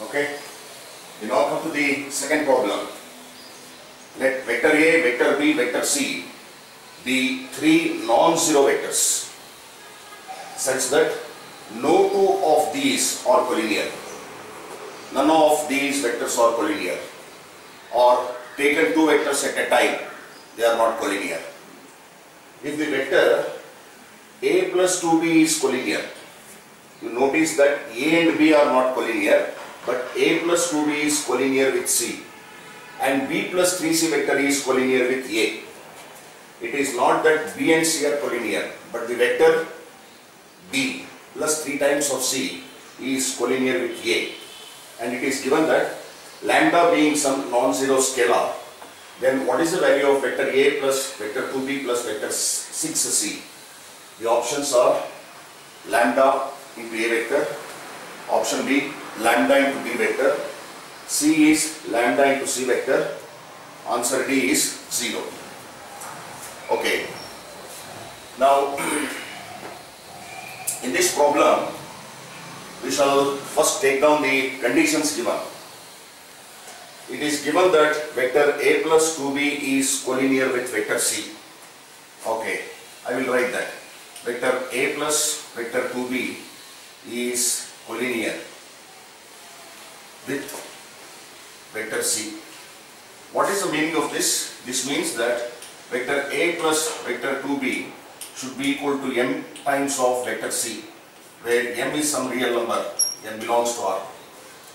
Okay. We now come to the second problem. Let vector A, vector B, vector C be three non-zero vectors such that no two of these are collinear. None of these vectors are collinear, or taken two vectors at a time, they are not collinear. If the vector A plus 2B is collinear, you notice that A and B are not collinear, but A plus 2B is collinear with C, and B plus 3C vector is collinear with A. It is not that B and C are collinear, but the vector B plus 3 times of C is collinear with A. And it is given that lambda being some non-zero scalar, then what is the value of vector A plus vector 2B plus vector 6C? The options are lambda into A vector, option B lambda into B vector, C is lambda into C vector, answer D is 0. Okay. Now in this problem we shall first take down the conditions given. It is given that vector A plus 2B is collinear with vector C. Okay, I will write that. Vector A plus vector 2B is collinear with vector C. What is the meaning of this? This means that vector A plus vector 2B should be equal to m times of vector C, where m is some real number, m belongs to R.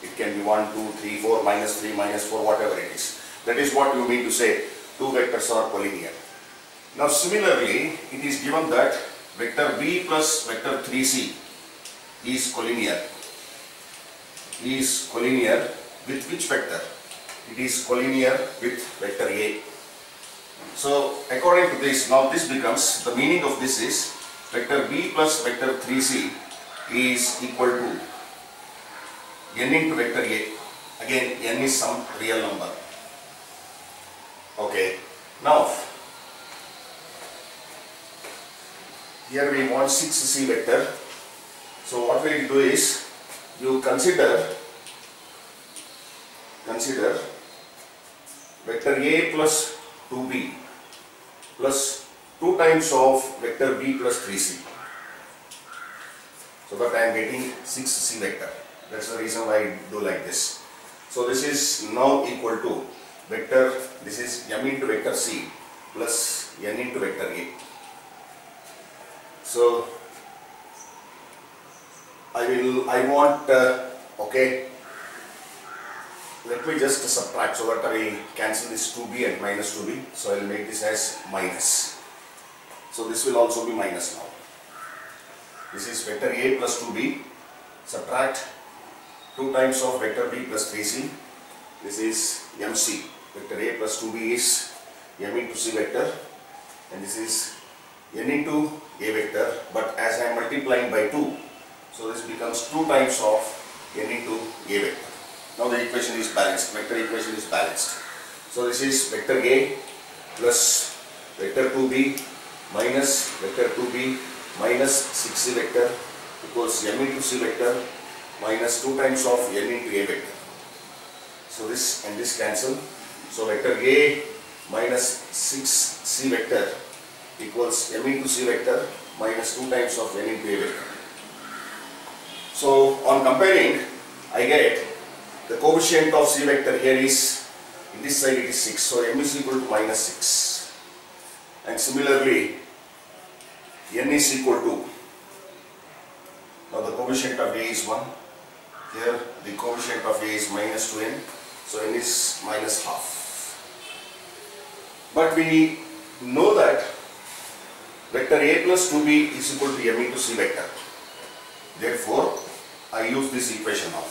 It can be 1, 2, 3, 4, -3, -4, whatever it is. That is what you mean to say two vectors are collinear. Now similarly, it is given that vector B plus vector 3C is collinear. Is collinear with which vector? It is collinear with vector A. So according to this, now this becomes, the meaning of this is vector B plus vector 3C is equal to n into vector A. Again, n is some real number. Okay. Now here we want 6C vector. So what we will do is, you consider vector A plus 2B plus 2 times of vector B plus 3C, so that I am getting 6C vector. That's the reason why I do like this. So this is now equal to vector, this is m into vector C plus n into vector A. So okay, let me just subtract so that I cancel this 2b and minus 2b. So I will make this as minus. So this will also be minus now. This is vector A plus 2b, subtract 2 times of vector B plus 3c. This is mc. Vector A plus 2b is m into c vector, and this is n into a vector, but as I am multiplying by 2, so this becomes 2 times of n into a vector. Now the equation is balanced, vector equation is balanced. So this is vector A plus vector 2b minus vector 2b minus 6c vector equals m into c vector minus 2 times of n into a vector. So this and this cancel. So vector A minus 6c vector equals m into c vector minus 2 times of n into a vector. So on comparing, I get the coefficient of c vector here is, in this side it is 6, so m is equal to minus 6, and similarly n is equal to, now the coefficient of a is 1, here the coefficient of a is minus 2n, so n is minus half. But we know that vector A plus 2b is equal to m into c vector. Therefore, I use this equation of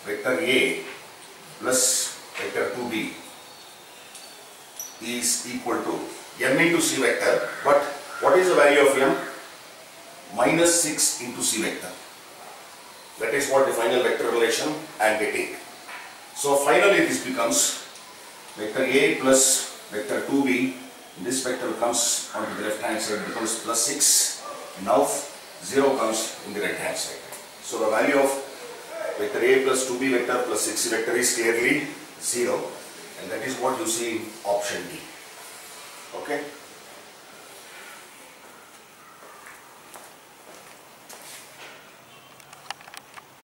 vector A plus vector 2b is equal to m into c vector, but what is the value of m? Minus 6 into c vector. That is what the final vector relation I am getting. So finally this becomes vector A plus vector 2b, this vector comes onto the left hand side, becomes plus 6, and now 0 comes in the right hand side. So the value of vector A plus 2B vector plus 6C vector is clearly 0, and that is what you see in option D.